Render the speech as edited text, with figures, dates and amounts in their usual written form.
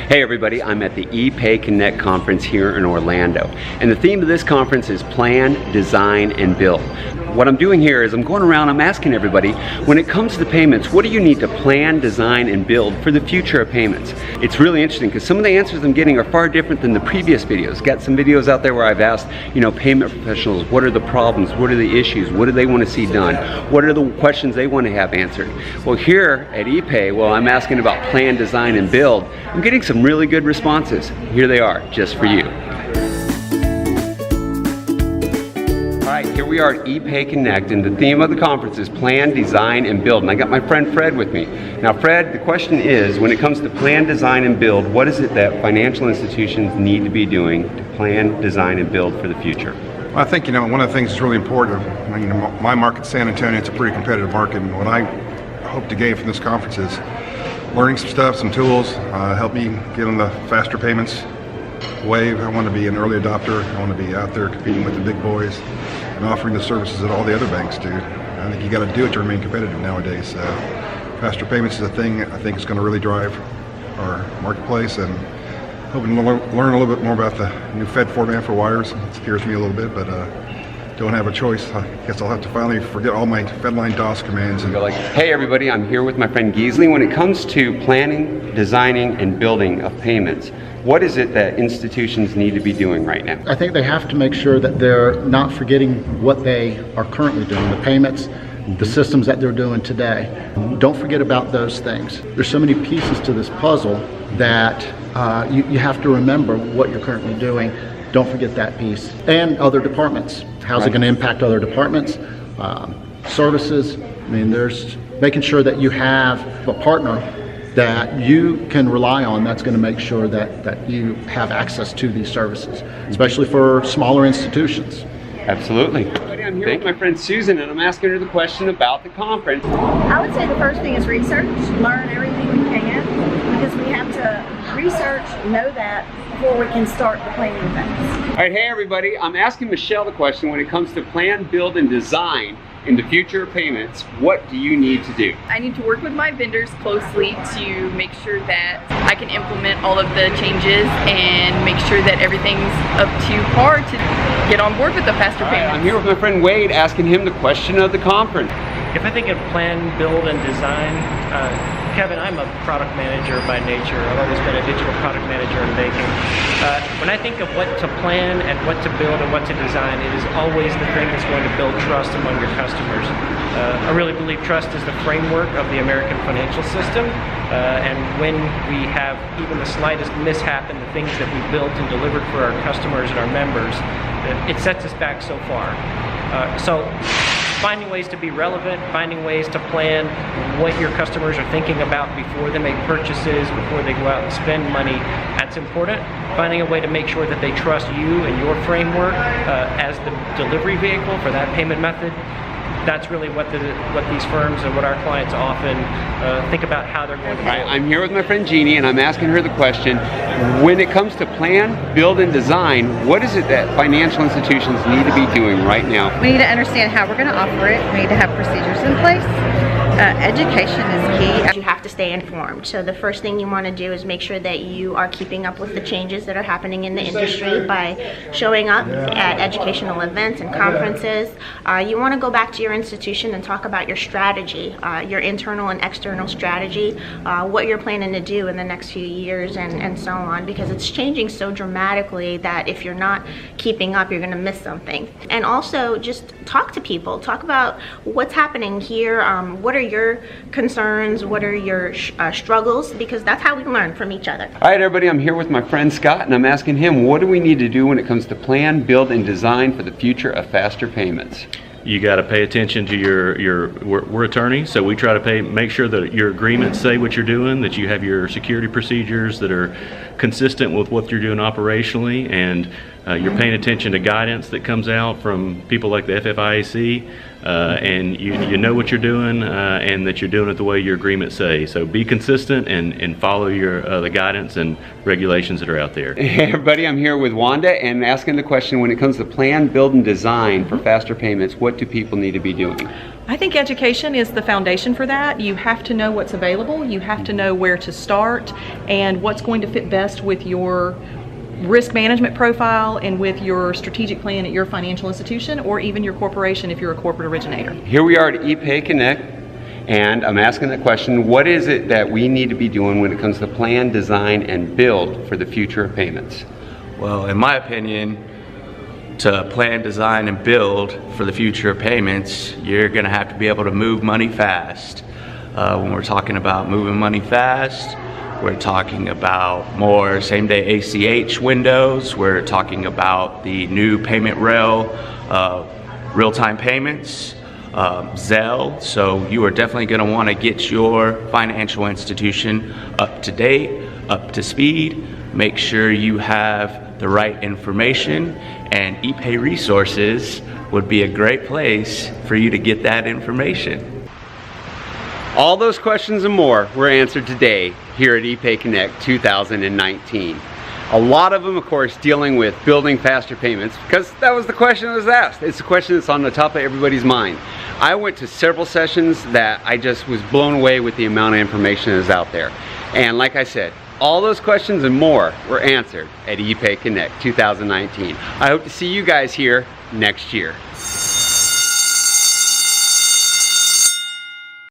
Hey everybody, I'm at the ePayConnect conference here in Orlando, and the theme of this conference is Plan, Design, and Build. What I'm doing here is I'm going around, I'm asking everybody, when it comes to payments, what do you need to plan, design, and build for the future of payments? It's really interesting because some of the answers I'm getting are far different than the previous videos. Got some videos out there where I've asked, payment professionals, what are the problems, what are the issues, what do they want to see done, what are the questions they want to have answered? Well, here at ePay, I'm asking about plan, design, and build. I'm getting some really good responses. Here they are, just for you. All right, here we are at ePayConnect, and the theme of the conference is Plan, Design, and Build. And I got my friend Fred with me. Now Fred, the question is, when it comes to plan, design, and build, what is it that financial institutions need to be doing to plan, design, and build for the future? Well, I think, one of the things that's really important, my market, San Antonio, it's a pretty competitive market, and what I hope to gain from this conference is learning some stuff, some tools, help me get on the faster payments wave. I want to be an early adopter. I want to be out there competing with the big boys and offering the services that all the other banks do. I think you got to do it to remain competitive nowadays. Faster payments is a thing I think is going to really drive our marketplace, and hoping to learn a little bit more about the new Fed format for wires. It scares me a little bit, but don't have a choice. I guess I'll have to finally forget all my Fedline DOS commands. And go like, hey everybody, I'm here with my friend Geesley. When it comes to planning, designing, and building of payments, what is it that institutions need to be doing right now? I think they have to make sure that they're not forgetting what they are currently doing, the payments, the systems that they're doing today. Don't forget about those things. There's so many pieces to this puzzle that you have to remember what you're currently doing. Don't forget that piece. And other departments. How's it going to impact other departments? Services. There's making sure that you have a partner that you can rely on that's going to make sure that you have access to these services, especially for smaller institutions. Absolutely. I'm here with my friend Susan, and I'm asking her the question about the conference. I would say the first thing is research. Learn everything we can, because we have to research, know that before we can start the planning phase. All right, hey everybody, I'm asking Michelle the question, when it comes to plan, build, and design in the future of payments, what do you need to do? I need to work with my vendors closely to make sure that I can implement all of the changes and make sure that everything's up to par to get on board with the faster payments. I'm here with my friend Wade, asking him the question of the conference. If I think of plan, build, and design, Kevin, I'm a product manager by nature. I've always been a digital product manager in banking. When I think of what to plan and what to build and what to design, it is always the thing that's going to build trust among your customers. I really believe trust is the framework of the American financial system, and when we have even the slightest mishap in the things that we built and delivered for our customers and our members, it sets us back so far. So finding ways to be relevant, finding ways to plan what your customers are thinking about before they make purchases, before they go out and spend money, that's important. Finding a way to make sure that they trust you and your framework as the delivery vehicle for that payment method. That's really what these firms and what our clients often think about how they're going to do. I'm here with my friend Jeannie, and I'm asking her the question, when it comes to plan, build, and design, what is it that financial institutions need to be doing right now? We need to understand how we're going to offer it. We need to have procedures in place. Education is key. You have to stay informed. So the first thing you want to do is make sure that you are keeping up with the changes that are happening in the industry by showing up at educational events and conferences. You want to go back to your institution and talk about your strategy, your internal and external strategy, what you're planning to do in the next few years and so on, because it's changing so dramatically that if you're not keeping up, you're going to miss something. And also just talk to people. Talk about what's happening here, what are your concerns, what are your struggles, because that's how we learn from each other. All right, everybody, I'm here with my friend Scott, and I'm asking him, what do we need to do when it comes to plan, build, and design for the future of faster payments? You got to pay attention to we're attorneys, so we try to make sure that your agreements say what you're doing, that you have your security procedures that are consistent with what you're doing operationally, and You're paying attention to guidance that comes out from people like the FFIAC, and you know what you're doing, and that you're doing it the way your agreements say. So be consistent and follow the guidance and regulations that are out there. Hey everybody, I'm here with Wanda and asking the question, when it comes to plan, build, and design for faster payments, what do people need to be doing? I think education is the foundation for that. You have to know what's available, you have to know where to start, and what's going to fit best with your risk management profile and with your strategic plan at your financial institution or even your corporation if you're a corporate originator. Here we are at ePayConnect, and I'm asking the question, what is it that we need to be doing when it comes to plan, design, and build for the future of payments? Well, in my opinion, to plan, design, and build for the future of payments, you're going to have to be able to move money fast. When we're talking about moving money fast, we're talking about more same-day ACH windows. We're talking about the new payment rail, real-time payments, Zelle. So you are definitely going to want to get your financial institution up to date, up to speed. Make sure you have the right information, and ePay Resources would be a great place for you to get that information. All those questions and more were answered today here at ePayConnect 2019. A lot of them, of course, dealing with building faster payments, because that was the question that was asked. It's the question that's on the top of everybody's mind. I went to several sessions that I just was blown away with the amount of information that's out there. And like I said, all those questions and more were answered at ePayConnect 2019. I hope to see you guys here next year.